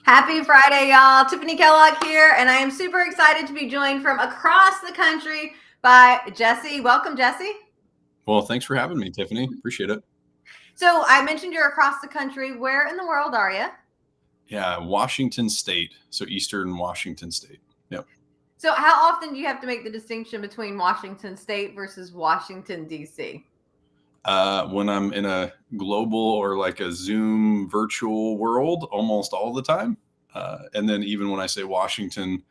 Happy Friday, y'all. Tiffanie Kellog here, and I am super excited to be joined from across the country by Jesse. Welcome, Jesse. Well, thanks for having me, Tiffany. Appreciate it. So I mentioned you're across the country. Where in the world are you? Yeah, Washington State. So Eastern Washington State. Yep. So how often do you have to make the distinction between Washington State versus Washington, D.C.? When I'm in a global or like a Zoom virtual world, almost all the time. And then even when I say Washington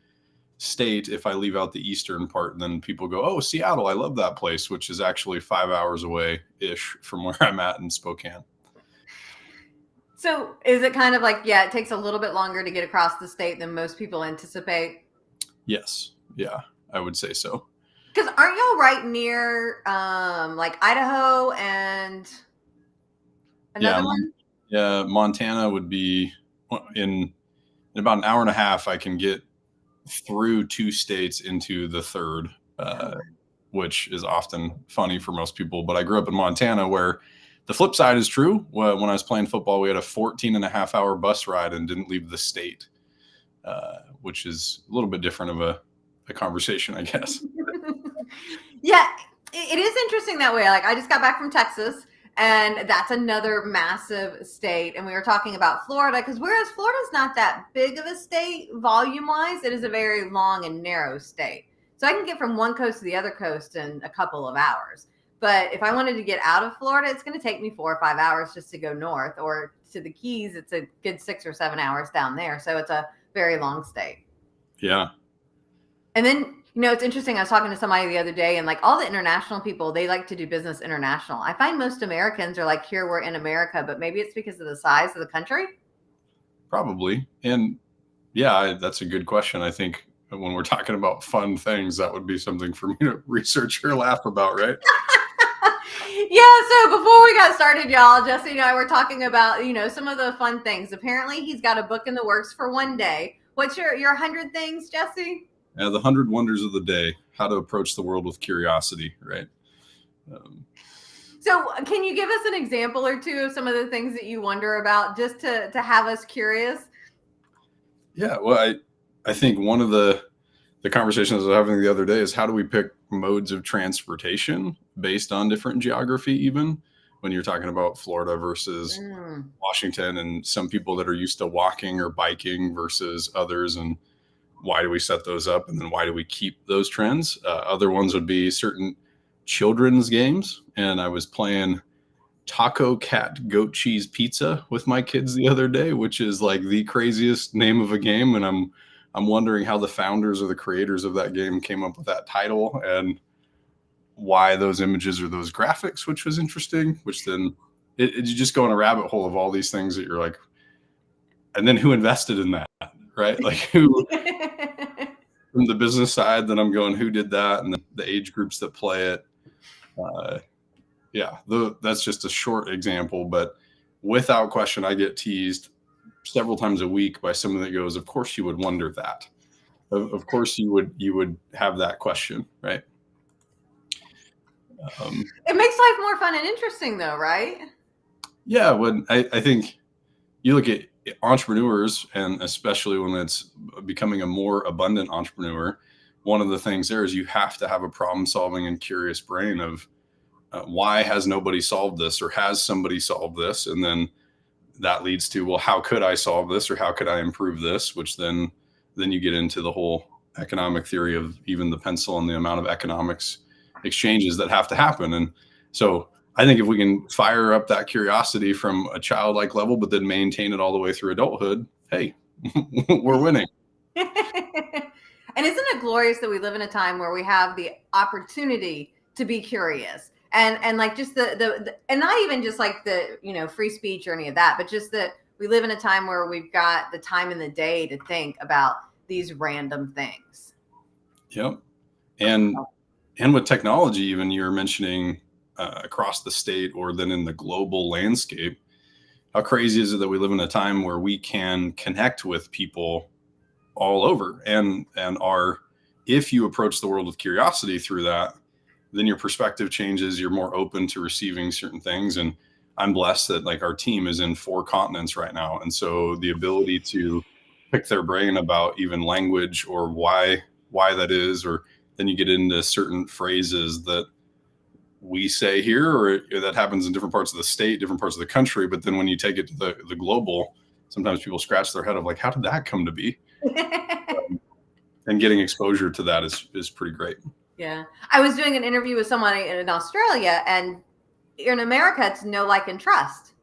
State, if I leave out the eastern part, then people go, "Oh, Seattle, I love that place," which is actually 5 hours away-ish from where I'm at in Spokane. So is it kind of like, it takes a little bit longer to get across the state than most people anticipate? Yes. Yeah, I would say so. Because aren't y'all right near like Idaho and another one? Yeah, Montana would be in about an hour and a half. I can get through 2 states into the third, which is often funny for most people. But I grew up in Montana, where the flip side is true. When I was playing football, we had a 14-and-a-half-hour bus ride and didn't leave the state, which is a little bit different of a conversation, I guess. Yeah, it is interesting that way. Like, I just got back from Texas, and that's another massive state. And we were talking about Florida, because whereas Florida's not that big of a state volume-wise, it is a very long and narrow state. So I can get from one coast to the other coast in a couple of hours. But if I wanted to get out of Florida, it's going to take me 4 or 5 hours just to go north, or to the Keys. It's a good 6 or 7 hours down there. So it's a very long state. Yeah. And then, it's interesting. I was talking to somebody the other day, and like all the international people, they like to do business international. I find most Americans are like, here, we're in America, but maybe it's because of the size of the country. Probably. And yeah, that's a good question. I think when we're talking about fun things, that would be something for me to research or laugh about, right? Yeah, so before we got started, y'all, Jesse and I were talking about, some of the fun things. Apparently, he's got a book in the works for one day. What's your 100 things, Jesse? The 100 Wonders of the Day, how to approach the world with curiosity, right? So can you give us an example or two of some of the things that you wonder about, just to have us curious? Yeah, well, I think one of the conversations I was having the other day is, how do we pick modes of transportation based on different geography, even when you're talking about Florida versus Washington, and some people that are used to walking or biking versus others, and why do we set those up, and then why do we keep those trends? Other ones would be certain children's games, and I was playing Taco Cat Goat Cheese Pizza with my kids the other day, which is like the craziest name of a game, and I'm wondering how the founders or the creators of that game came up with that title, and why those images or those graphics, which was interesting, which then you just go in a rabbit hole of all these things that you're like, and then who invested in that, right? Like, who from the business side, then I'm going, who did that, and the age groups that play it. That's just a short example, but without question, I get teased several times a week by someone that goes, "Of course you would wonder that. Of course you would have that question," right? It makes life more fun and interesting, though, right? Yeah, when I think you look at entrepreneurs, and especially when it's becoming a more abundant entrepreneur, one of the things there is you have to have a problem-solving and curious brain of why has nobody solved this, or has somebody solved this, and then that leads to, well, how could I solve this, or how could I improve this, which then you get into the whole economic theory of even the pencil and the amount of economics exchanges that have to happen. And so I think if we can fire up that curiosity from a childlike level, but then maintain it all the way through adulthood, hey, we're winning. And isn't it glorious that we live in a time where we have the opportunity to be curious, and like just the and not even just like the free speech or any of that, but just that we live in a time where we've got the time in the day to think about these random things. Yep. And with technology, even you're mentioning across the state, or then in the global landscape, how crazy is it that we live in a time where we can connect with people all over, and if you approach the world with curiosity through that, then your perspective changes. You're more open to receiving certain things. And I'm blessed that like our team is in 4 continents right now. And so the ability to pick their brain about even language or why that is, or then you get into certain phrases that we say here or that happens in different parts of the state, different parts of the country. But then when you take it to the global, sometimes people scratch their head of like, how did that come to be? And getting exposure to that is pretty great. Yeah. I was doing an interview with someone in Australia, and in America, it's know, like, and trust.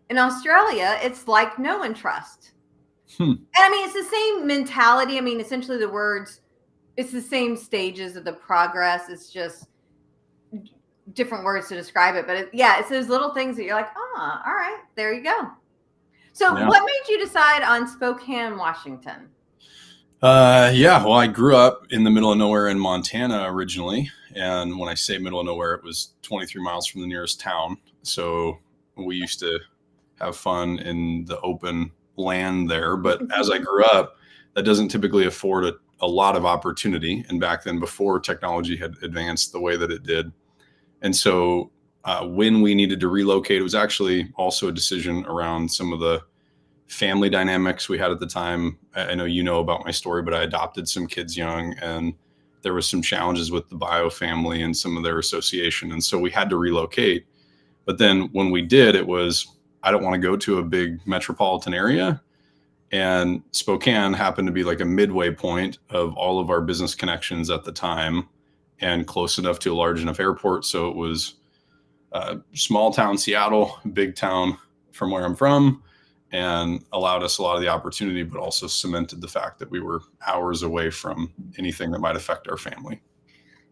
In Australia, it's like, know, and trust. And I mean, it's the same mentality. I mean, essentially the words, it's the same stages of the progress. It's just different words to describe it. But it's those little things that you're like, all right, there you go. So what made you decide on Spokane, Washington? Well, I grew up in the middle of nowhere in Montana originally. And when I say middle of nowhere, it was 23 miles from the nearest town. So we used to have fun in the open land there. But as I grew up, that doesn't typically afford a lot of opportunity. And back then, before technology had advanced the way that it did. And so when we needed to relocate, it was actually also a decision around some of the family dynamics we had at the time. I know you know about my story, but I adopted some kids young, and there was some challenges with the bio family and some of their association. And so we had to relocate. But then when we did, it was, I don't want to go to a big metropolitan area. And Spokane happened to be like a midway point of all of our business connections at the time, and close enough to a large enough airport. So it was small town Seattle, big town from where I'm from, and allowed us a lot of the opportunity, but also cemented the fact that we were hours away from anything that might affect our family.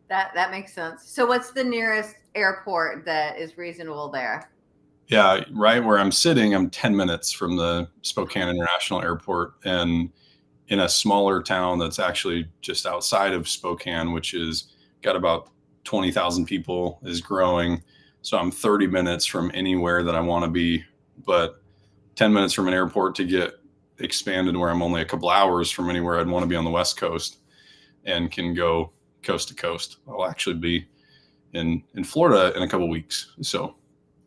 That makes sense. So what's the nearest airport that is reasonable there? Yeah, right where I'm sitting, I'm 10 minutes from the Spokane International Airport, and in a smaller town that's actually just outside of Spokane, which is got about 20,000 people, is growing. So I'm 30 minutes from anywhere that I want to be, but 10 minutes from an airport to get expanded where I'm only a couple hours from anywhere I'd want to be on the West Coast, and can go coast to coast. I'll actually be in Florida in a couple weeks. So,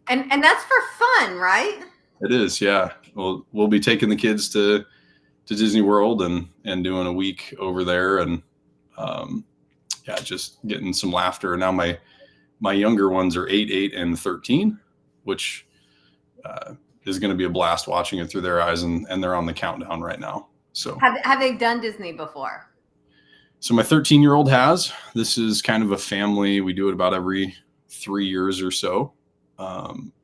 and that's for fun, right? It is. Yeah. We'll be taking the kids to Disney World and doing a week over there. And, just getting some laughter. And now my younger ones are 8, and 13, which, is going to be a blast watching it through their eyes, and they're on the countdown right now. So have they done Disney before? So my 13-year-old has. This is kind of a family. We do it about every 3 years or so.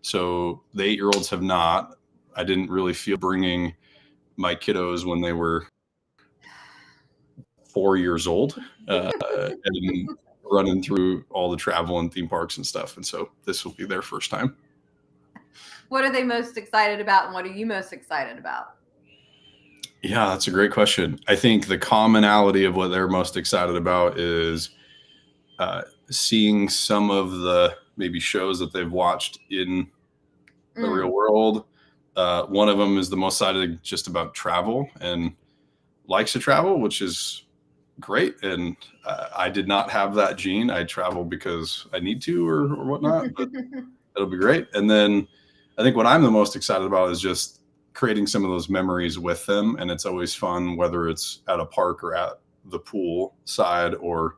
So the 8-year-olds have not. I didn't really feel bringing my kiddos when they were 4 years old, and running through all the travel and theme parks and stuff. And so this will be their first time. What are they most excited about, and what are you most excited about? Yeah, that's a great question. I think the commonality of what they're most excited about is seeing some of the maybe shows that they've watched in the real world. One of them is the most excited just about travel and likes to travel, which is great. And I did not have that gene. I travel because I need to or whatnot, but it'll be great. And then I think what I'm the most excited about is just creating some of those memories with them. And it's always fun, whether it's at a park or at the pool side or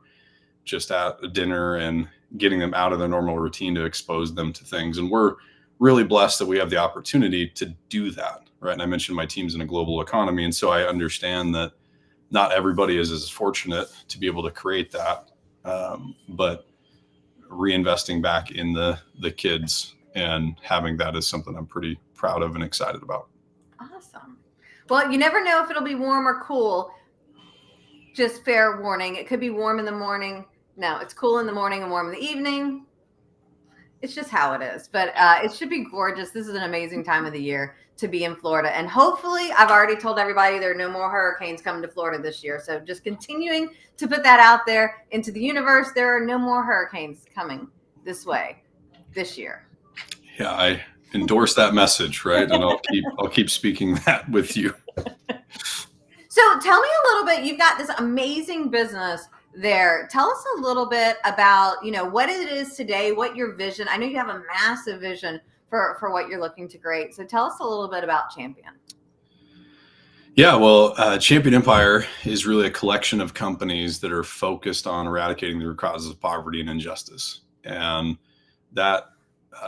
just at a dinner, and getting them out of their normal routine to expose them to things. And we're really blessed that we have the opportunity to do that. Right. And I mentioned my team's in a global economy. And so I understand that not everybody is as fortunate to be able to create that. But reinvesting back in the kids and having that is something I'm pretty proud of and excited about. Awesome. Well, you never know if it'll be warm or cool. Just fair warning. It could be warm in the morning. No, it's cool in the morning and warm in the evening. It's just how it is. But it should be gorgeous. This is an amazing time of the year to be in Florida. And hopefully, I've already told everybody there are no more hurricanes coming to Florida this year. So just continuing to put that out there into the universe. There are no more hurricanes coming this way this year. Yeah, I endorse that message, right? And I'll keep speaking that with you. So tell me a little bit, you've got this amazing business there. Tell us a little bit about, what it is today, what your vision. I know you have a massive vision for what you're looking to create. So tell us a little bit about Champion. Yeah, well, Champion Empire is really a collection of companies that are focused on eradicating the root causes of poverty and injustice. And that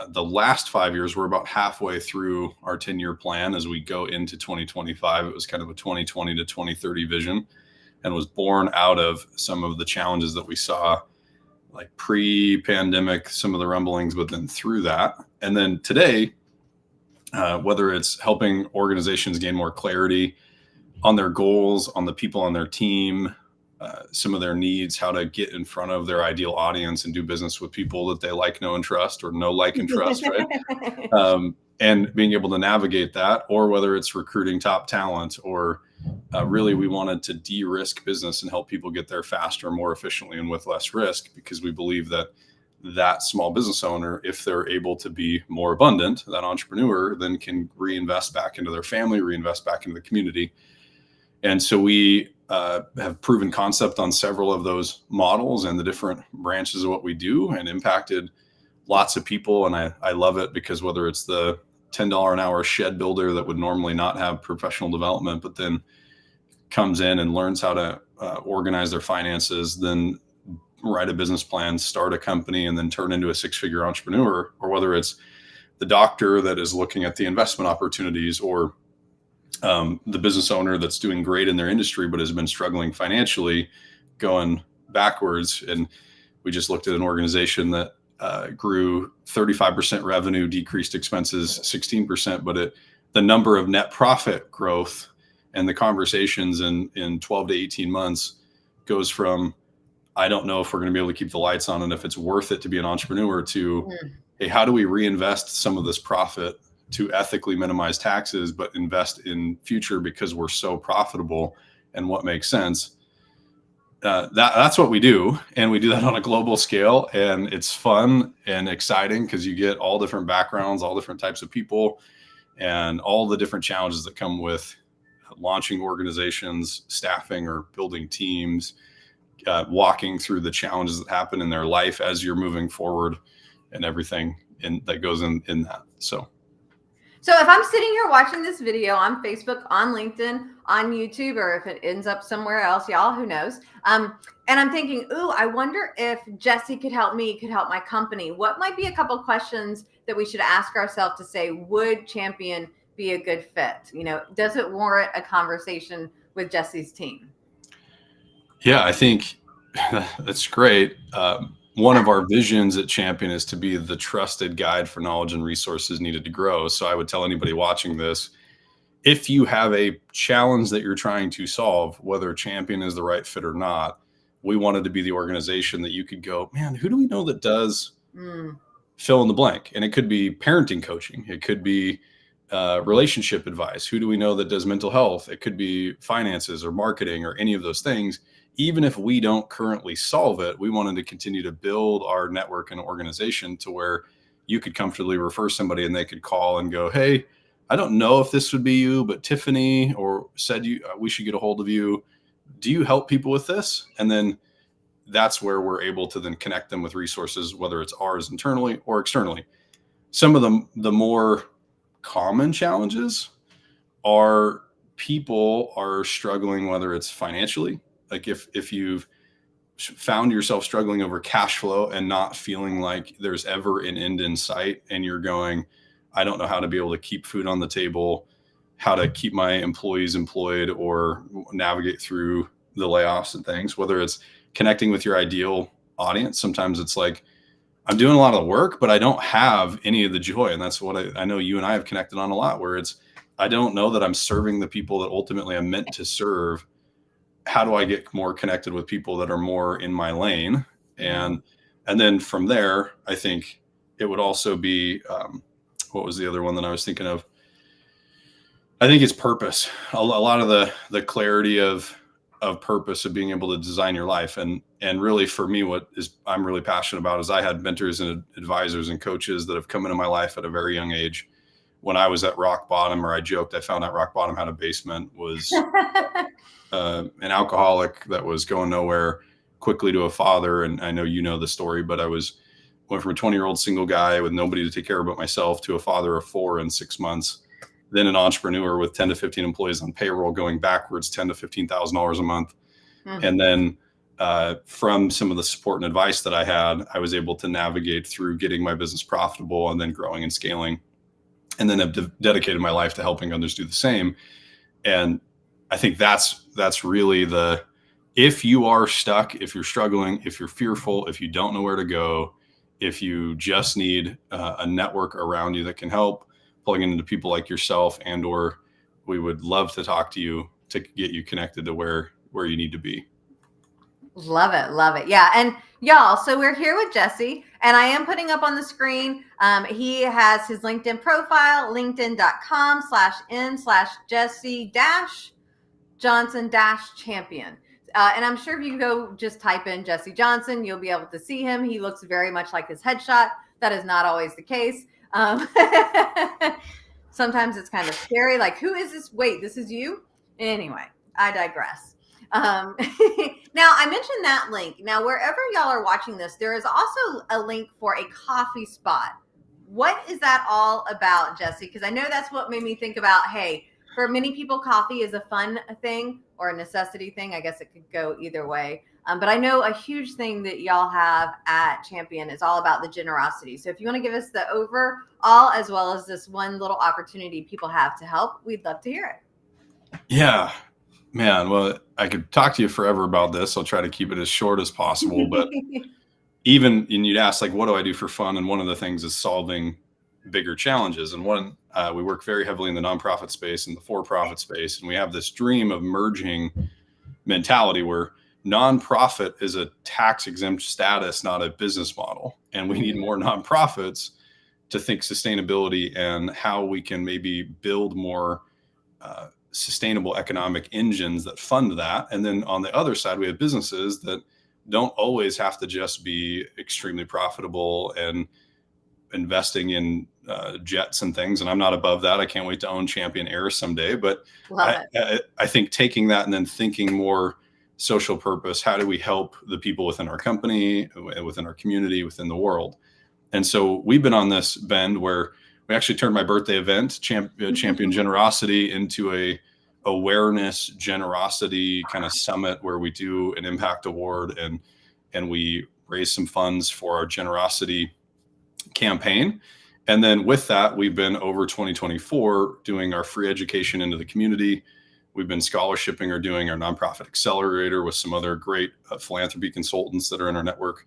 the last 5 years, we're about halfway through our 10-year plan as we go into 2025. It was kind of a 2020 to 2030 vision and was born out of some of the challenges that we saw, like pre-pandemic, some of the rumblings, but then through that. And then today, whether it's helping organizations gain more clarity on their goals, on the people on their team, some of their needs, how to get in front of their ideal audience and do business with people that they like, know, and trust, or know, like, and trust, right? And being able to navigate that, or whether it's recruiting top talent, or really we wanted to de-risk business and help people get there faster, more efficiently, and with less risk, because we believe that that small business owner, if they're able to be more abundant, that entrepreneur then can reinvest back into their family, reinvest back into the community. And so we have proven concept on several of those models and the different branches of what we do, and impacted lots of people. And I love it because whether it's the $10 an hour shed builder that would normally not have professional development, but then comes in and learns how to organize their finances, then write a business plan, start a company, and then turn into a six-figure entrepreneur, or whether it's the doctor that is looking at the investment opportunities, or the business owner that's doing great in their industry but has been struggling financially, going backwards. And we just looked at an organization that grew 35% revenue, decreased expenses 16%, but the number of net profit growth and the conversations in 12 to 18 months goes from, I don't know if we're going to be able to keep the lights on and if it's worth it to be an entrepreneur, to, hey, how do we reinvest some of this profit to ethically minimize taxes, but invest in future because we're so profitable, and what makes sense. That's what we do. And we do that on a global scale, and it's fun and exciting because you get all different backgrounds, all different types of people, and all the different challenges that come with launching organizations, staffing or building teams, walking through the challenges that happen in their life as you're moving forward, and everything that goes in that. So if I'm sitting here watching this video on Facebook, on LinkedIn, on YouTube, or if it ends up somewhere else, y'all, who knows? And I'm thinking, ooh, I wonder if Jesse could help me, could help my company. What might be a couple questions that we should ask ourselves to say, would Champion be a good fit? Does it warrant a conversation with Jesse's team? Yeah, I think that's great. One of our visions at Champion is to be the trusted guide for knowledge and resources needed to grow. So I would tell anybody watching this, if you have a challenge that you're trying to solve, whether Champion is the right fit or not, we wanted to be the organization that you could go, man, who do we know that does fill in the blank? And it could be parenting coaching. It could be relationship advice. Who do we know that does mental health? It could be finances or marketing or any of those things. Even if we don't currently solve it, we wanted to continue to build our network and organization to where you could comfortably refer somebody and they could call and go, hey, I don't know if this would be you, but Tiffanie or said we should get a hold of you. Do you help people with this? And then that's where we're able to then connect them with resources, whether it's ours internally or externally. Some of the more common challenges are people are struggling, whether it's financially, like if you've found yourself struggling over cash flow and not feeling like there's ever an end in sight, and you're going, I don't know how to be able to keep food on the table, how to keep my employees employed, or navigate through the layoffs and things, whether it's connecting with your ideal audience. Sometimes it's like, I'm doing a lot of the work, but I don't have any of the joy. And that's what I know you and I have connected on a lot, where it's, I don't know that I'm serving the people that ultimately I'm meant to serve. How do I get more connected with people that are more in my lane? And then from there, I think it would also be, what was the other one that I was thinking of? I think it's purpose. A lot of the clarity of purpose, of being able to design your life. And really for me, what is I'm really passionate about is I had mentors and advisors and coaches that have come into my life at a very young age. When I was at rock bottom, or I joked, I found out rock bottom had a basement, was an alcoholic that was going nowhere, quickly to a father. And I know you know the story, but I went from a 20-year-old single guy with nobody to take care of but myself to a father of 4 in 6 months. then an entrepreneur with 10 to 15 employees on payroll going backwards $10,000 to $15,000 a month. Mm-hmm. And then from some of the support and advice that I had, I was able to navigate through getting my business profitable and then growing and scaling. And then I've dedicated my life to helping others do the same. And I think that's really if you are stuck, if you're struggling, if you're fearful, if you don't know where to go, if you just need a network around you that can help, plugging into people like yourself, or we would love to talk to you to get you connected to where you need to be. Love it. Love it. Yeah. And y'all, so we're here with Jesse, and I am putting up on the screen. He has his LinkedIn profile, linkedin.com/Jesse-Johnson-champion. And I'm sure if you go just type in Jesse Johnson, you'll be able to see him. He looks very much like his headshot. That is not always the case. Sometimes it's kind of scary. Like, who is this? Wait, this is you? Anyway, I digress. Now, I mentioned that link. Now, wherever y'all are watching this, there is also a link for a coffee spot. What is that all about, Jesse? Because I know that's what made me think about, hey, for many people, coffee is a fun thing or a necessity thing. I guess it could go either way. But I know a huge thing that y'all have at Champion is all about the generosity. So if you want to give us the overall, as well as this one little opportunity people have to help, we'd love to hear it. Yeah, man. Well, I could talk to you forever about this. I'll try to keep it as short as possible. But and you'd ask, like, what do I do for fun? And one of the things is solving bigger challenges. And one, we work very heavily in the nonprofit space and the for-profit space. And we have this dream of merging mentality where nonprofit is a tax exempt status, not a business model. And we need more nonprofits to think sustainability and how we can maybe build more sustainable economic engines that fund that. And then on the other side, we have businesses that don't always have to just be extremely profitable and investing in jets and things. And I'm not above that. I can't wait to own Champion Air someday. But I think taking that and then thinking more social purpose, how do we help the people within our company, within our community, within the world? And so we've been on this bend where we actually turned my birthday event, Champion Generosity, into a awareness generosity kind of summit where we do an impact award and we raise some funds for our generosity campaign. And then with that, we've been over 2024 doing our free education into the community. We've been scholarshiping or doing our nonprofit accelerator with some other great philanthropy consultants that are in our network.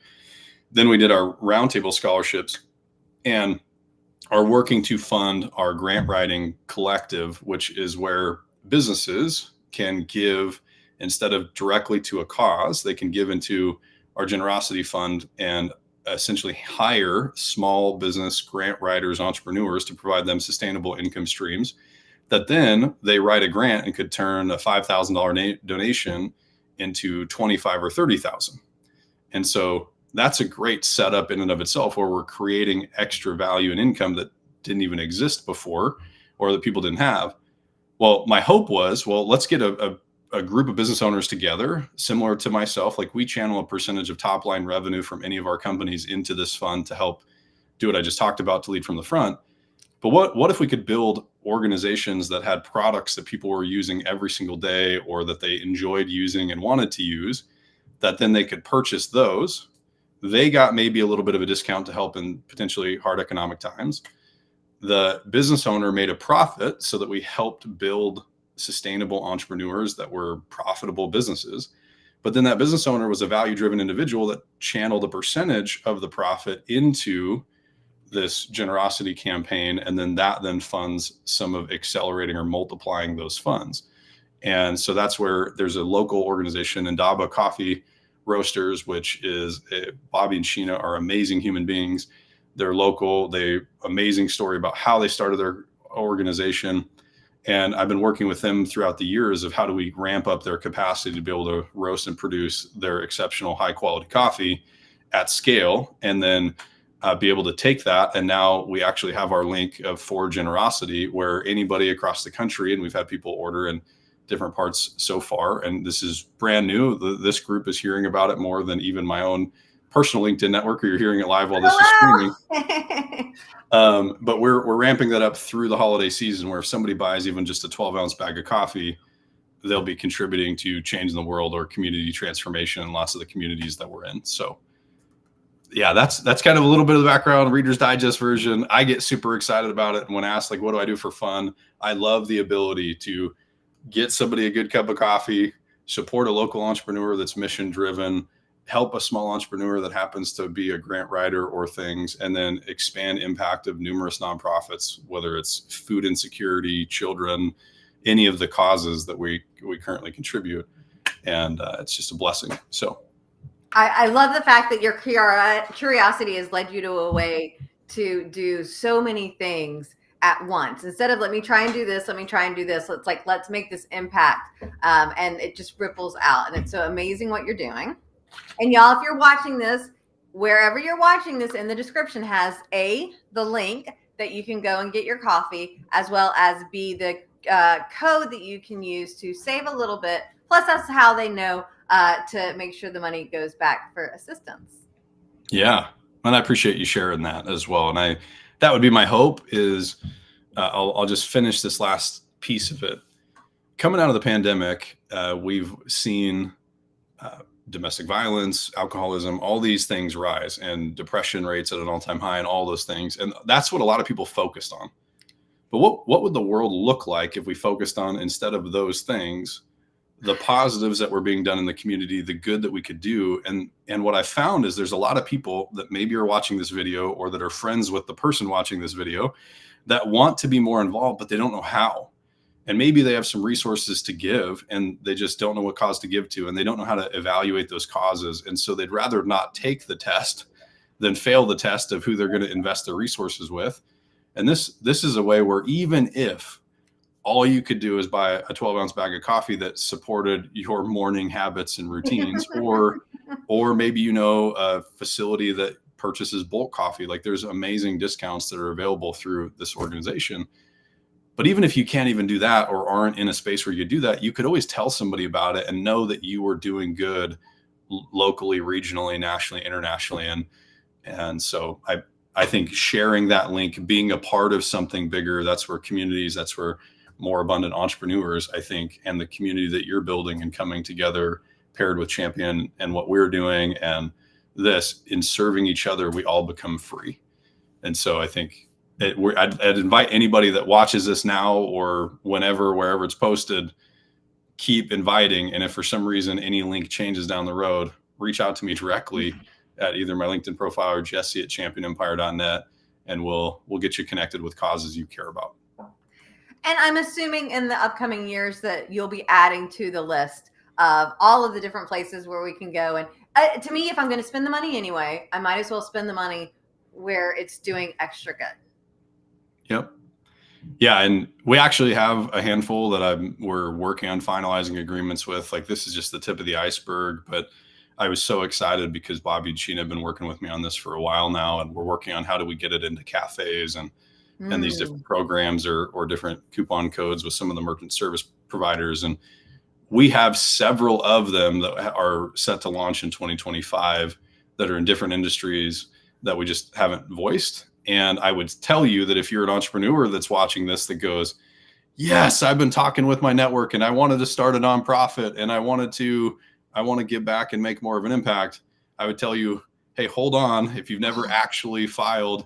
Then we did our roundtable scholarships and are working to fund our grant writing collective, which is where businesses can give instead of directly to a cause, they can give into our generosity fund and essentially hire small business grant writers, entrepreneurs to provide them sustainable income streams that then they write a grant and could turn a $5,000 donation into 25 or 30,000. And so that's a great setup in and of itself where we're creating extra value and income that didn't even exist before or that people didn't have. Well, my hope was, let's get a group of business owners together, similar to myself. Like we channel a percentage of top line revenue from any of our companies into this fund to help do what I just talked about, to lead from the front. But what if we could build organizations that had products that people were using every single day or that they enjoyed using and wanted to use, that then they could purchase those. They got maybe a little bit of a discount to help in potentially hard economic times. The business owner made a profit so that we helped build sustainable entrepreneurs that were profitable businesses. But then that business owner was a value-driven individual that channeled a percentage of the profit into this generosity campaign. And then that then funds some of accelerating or multiplying those funds. And so that's where there's a local organization, Indaba Coffee Roasters, which is Bobby and Sheena are amazing human beings. They're local. Amazing story about how they started their organization. And I've been working with them throughout the years of how do we ramp up their capacity to be able to roast and produce their exceptional high quality coffee at scale, and then be able to take that. And now we actually have our link for generosity where anybody across the country, and we've had people order in different parts so far, and this is brand new. This group is hearing about it more than even my own personal LinkedIn network, or you're hearing it live while this is Hello. streaming. But we're ramping that up through the holiday season, where if somebody buys even just a 12-ounce bag of coffee, they'll be contributing to changing the world or community transformation in lots of the communities that we're in. So yeah, that's kind of a little bit of the background, Reader's Digest version. I get super excited about it. And when asked, like, what do I do for fun? I love the ability to get somebody a good cup of coffee, support a local entrepreneur that's mission driven, help a small entrepreneur that happens to be a grant writer or things, and then expand impact of numerous nonprofits, whether it's food insecurity, children, any of the causes that we currently contribute. And it's just a blessing. So I love the fact that your curiosity has led you to a way to do so many things at once. Instead of let me try and do this, let me try and do this. Let's make this impact. And it just ripples out. And it's so amazing what you're doing. And y'all, if you're watching this, wherever you're watching this, in the description has the link that you can go and get your coffee, as well as B, the code that you can use to save a little bit. Plus, that's how they know to make sure the money goes back for assistance. Yeah. And I appreciate you sharing that as well. And that would be my hope is I'll just finish this last piece of it. Coming out of the pandemic, we've seen domestic violence, alcoholism, all these things rise, and depression rates at an all-time high, and all those things. And that's what a lot of people focused on. But what would the world look like if we focused on, instead of those things, the positives that were being done in the community, the good that we could do? And what I found is there's a lot of people that maybe are watching this video, or that are friends with the person watching this video, that want to be more involved, but they don't know how. And maybe they have some resources to give, and they just don't know what cause to give to, and they don't know how to evaluate those causes. And so they'd rather not take the test than fail the test of who they're going to invest their resources with. And this is a way where, even if all you could do is buy a 12-ounce bag of coffee that supported your morning habits and routines, or maybe, a facility that purchases bulk coffee, like there's amazing discounts that are available through this organization. But even if you can't even do that, or aren't in a space where you do that, you could always tell somebody about it and know that you were doing good locally, regionally, nationally, internationally. And so I think sharing that link, being a part of something bigger, that's where communities, that's where more abundant entrepreneurs, I think, and the community that you're building and coming together, paired with Champion and what we're doing, and this, in serving each other, we all become free. And so I think I'd invite anybody that watches this now, or whenever, wherever it's posted, keep inviting. And if for some reason any link changes down the road, reach out to me directly at either my LinkedIn profile or jesse@championempire.net, and we'll get you connected with causes you care about. And I'm assuming in the upcoming years that you'll be adding to the list of all of the different places where we can go. And to me, if I'm going to spend the money anyway, I might as well spend the money where it's doing extra good. Yep. Yeah. And we actually have a handful that we're working on finalizing agreements with. Like, this is just the tip of the iceberg, but I was so excited because Bobby and Sheena have been working with me on this for a while now, and we're working on how do we get it into cafes and these different programs or different coupon codes with some of the merchant service providers. And we have several of them that are set to launch in 2025 that are in different industries that we just haven't voiced. And I would tell you that if you're an entrepreneur that's watching this that goes, yes, I've been talking with my network and I wanted to start a nonprofit and I want to give back and make more of an impact, I would tell you, hey, hold on. If you've never actually filed,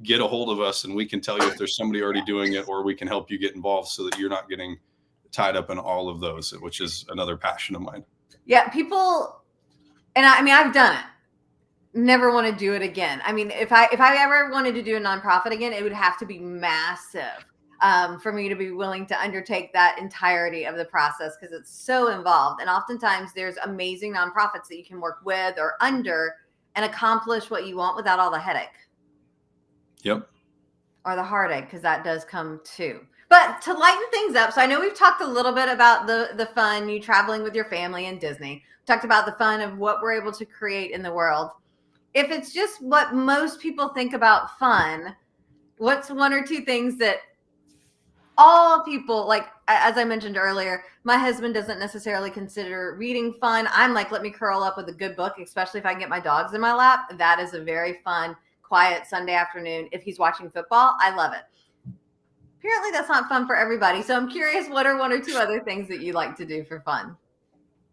get a hold of us and we can tell you if there's somebody already doing it, or we can help you get involved so that you're not getting tied up in all of those, which is another passion of mine. Yeah, people, and I've done it. Never want to do it again. I mean, if I ever wanted to do a nonprofit again, it would have to be massive for me to be willing to undertake that entirety of the process, because it's so involved. And oftentimes there's amazing nonprofits that you can work with or under and accomplish what you want without all the headache. Yep. Or the heartache, because that does come too. But to lighten things up, so I know we've talked a little bit about the fun, you traveling with your family and Disney. Talked about the fun of what we're able to create in the world. If it's just what most people think about fun, what's one or two things that all people, like as I mentioned earlier, my husband doesn't necessarily consider reading fun. I'm like, let me curl up with a good book, especially if I can get my dogs in my lap. That is a very fun, quiet Sunday afternoon. If he's watching football, I love it. Apparently that's not fun for everybody. So I'm curious, what are one or two other things that you like to do for fun?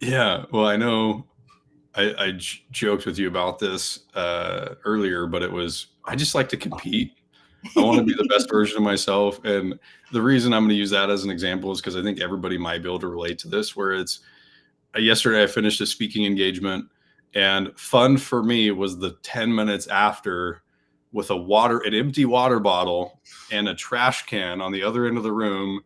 Yeah, well, I know I joked with you about this earlier, but I just like to compete. I want to be the best version of myself. And the reason I'm going to use that as an example is because I think everybody might be able to relate to this, where it's yesterday I finished a speaking engagement, and fun for me was the 10 minutes after with an empty water bottle and a trash can on the other end of the room,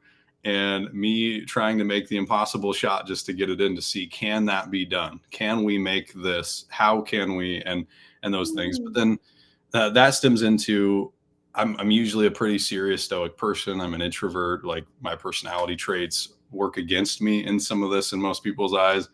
and me trying to make the impossible shot just to get it in to see, can that be done? Can we make this? How can we? And those things. But then that stems into, I'm usually a pretty serious stoic person. I'm an introvert. Like, my personality traits work against me in some of this in most people's eyes.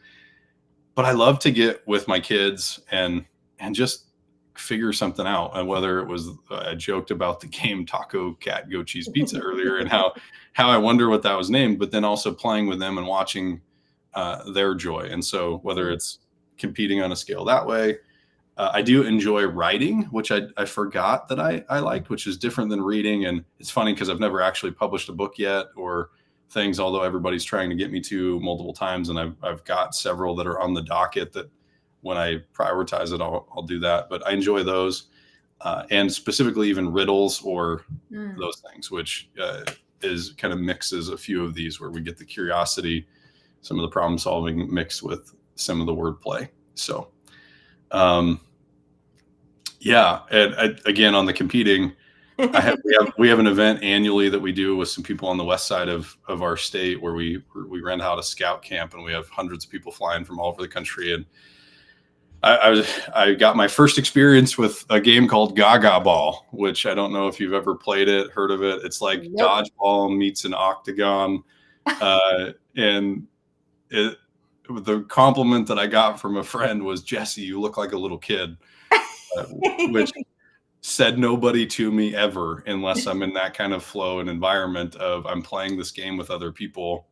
But I love to get with my kids and just figure something out. And whether it was, I joked about the game Taco Cat Goat Cheese Pizza earlier, and how I wonder what that was named, but then also playing with them and watching their joy. And so whether it's competing on a scale that way, I do enjoy writing, which I forgot that I liked, which is different than reading. And it's funny because I've never actually published a book yet or things, although everybody's trying to get me to multiple times. And I've got several that are on the docket that when I prioritize it, I'll do that. But I enjoy those. And specifically even riddles or those things, which is kind of mixes a few of these where we get the curiosity, some of the problem solving mixed with some of the wordplay. So, yeah. And again, on the competing, we have an event annually that we do with some people on the west side of our state where we rent out a scout camp, and we have hundreds of people flying from all over the country. And I got my first experience with a game called Gaga Ball, which I don't know if you've ever played it, heard of it. It's like dodgeball meets an octagon. And the compliment that I got from a friend was, "Jesse, you look like a little kid," which said nobody to me ever, unless I'm in that kind of flow and environment of I'm playing this game with other people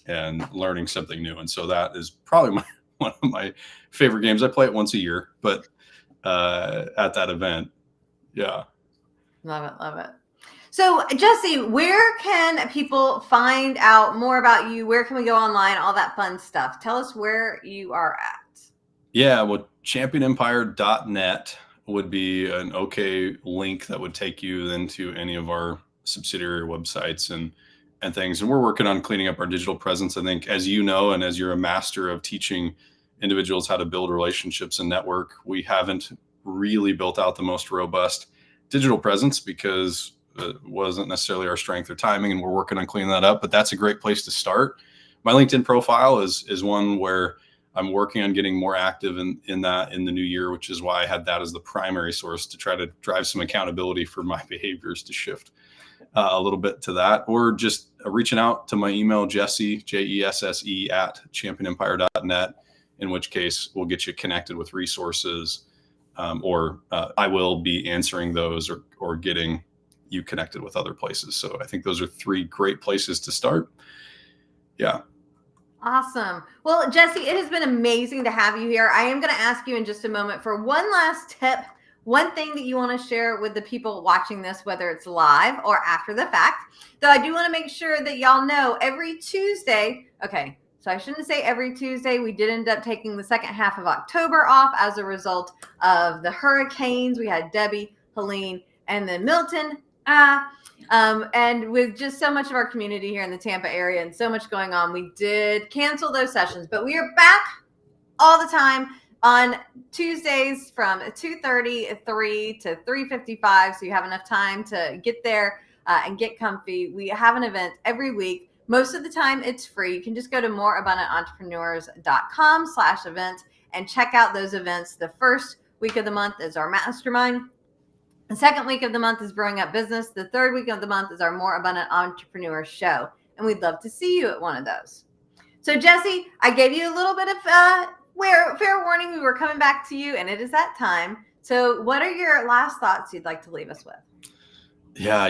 and learning something new. And so that is probably one of my favorite games. I play it once a year, but at that event, yeah. Love it, love it. So, Jesse, where can people find out more about you? Where can we go online? All that fun stuff. Tell us where you are at. Yeah, well, championempire.net would be an okay link that would take you then to any of our subsidiary websites and things. And we're working on cleaning up our digital presence. I think, as you know, and as you're a master of teaching individuals how to build relationships and network, we haven't really built out the most robust digital presence because it wasn't necessarily our strength or timing, and we're working on cleaning that up. But that's a great place to start. My LinkedIn profile is one where I'm working on getting more active in that in the new year, which is why I had that as the primary source to try to drive some accountability for my behaviors to shift a little bit to that, or just reaching out to my email, Jesse, JESSE at championempire.net, in which case we'll get you connected with resources, or I will be answering those or getting you connected with other places. So I think those are three great places to start. Yeah. Awesome. Well, Jesse, it has been amazing to have you here. I am going to ask you in just a moment for one last tip, one thing that you want to share with the people watching this, whether it's live or after the fact. Though I do want to make sure that y'all know every Tuesday, okay, so I shouldn't say every Tuesday. We did end up taking the second half of October off as a result of the hurricanes. We had Debbie, Helene, and then Milton. And with just so much of our community here in the Tampa area and so much going on, we did cancel those sessions. But we are back all the time on Tuesdays from 2:30, 3 to 3:55. So you have enough time to get there and get comfy. We have an event every week. Most of the time it's free. You can just go to moreabundantentrepreneurs.com/event and check out those events. The first week of the month is our mastermind. The second week of the month is Growing Up Business. The third week of the month is our More Abundant Entrepreneur Show. And we'd love to see you at one of those. So, Jesse, I gave you a little bit of fair warning. We were coming back to you, and it is that time. So what are your last thoughts you'd like to leave us with? Yeah,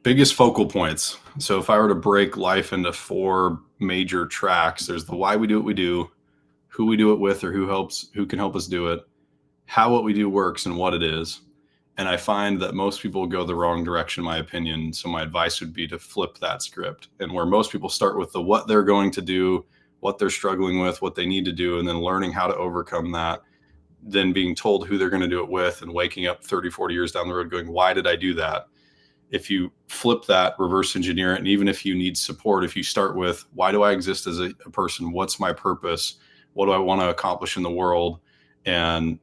biggest focal points. So if I were to break life into 4 major tracks, there's the why we do what we do, who we do it with, or who can help us do it, how what we do works and what it is. And I find that most people go the wrong direction, in my opinion. So my advice would be to flip that script. And where most people start with the what they're going to do, what they're struggling with, what they need to do, and then learning how to overcome that, then being told who they're going to do it with, and waking up 30, 40 years down the road going, why did I do that? If you flip that, reverse engineer it, and even if you need support, if you start with, why do I exist as a person? What's my purpose? What do I want to accomplish in the world? And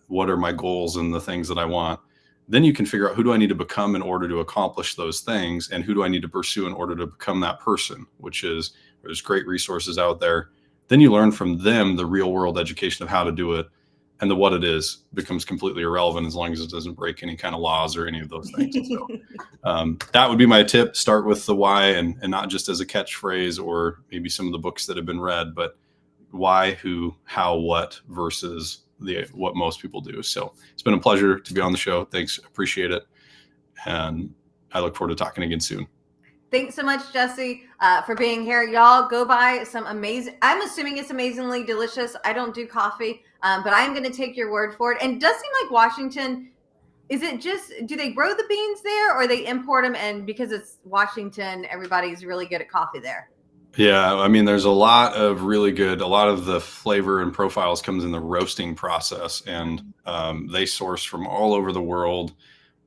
what are my goals and the things that I want? Then you can figure out, who do I need to become in order to accomplish those things? And who do I need to pursue in order to become that person? Which is, there's great resources out there. Then you learn from them the real world education of how to do it. And the what it is becomes completely irrelevant as long as it doesn't break any kind of laws or any of those things. So that would be my tip. Start with the why, and not just as a catchphrase or maybe some of the books that have been read, but why, who, how, what versus what most people do. So it's been a pleasure to be on the show. Thanks. Appreciate it. And I look forward to talking again soon. Thanks so much, Jesse, for being here. Y'all go buy some amazing, I'm assuming it's amazingly delicious. I don't do coffee, but I'm going to take your word for it. And it does seem like Washington, is it just, do they grow the beans there, or they import them? And because it's Washington, everybody's really good at coffee there. Yeah, I mean, there's a lot of the flavor and profiles comes in the roasting process, and they source from all over the world,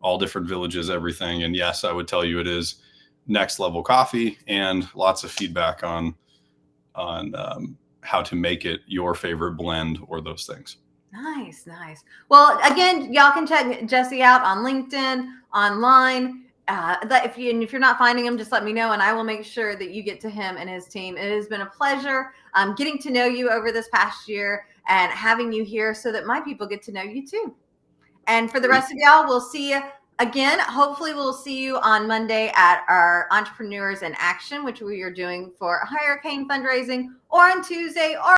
all different villages, everything. And yes, I would tell you it is next level coffee, and lots of feedback on how to make it your favorite blend or those things. Nice. Well, again, y'all can check Jesse out on LinkedIn, online. If you're not finding him, just let me know, and I will make sure that you get to him and his team. It has been a pleasure getting to know you over this past year and having you here so that my people get to know you too. And for the rest of y'all, we'll see you again. Hopefully we'll see you on Monday at our Entrepreneurs in Action, which we are doing for Hurricane fundraising, or on Tuesday, or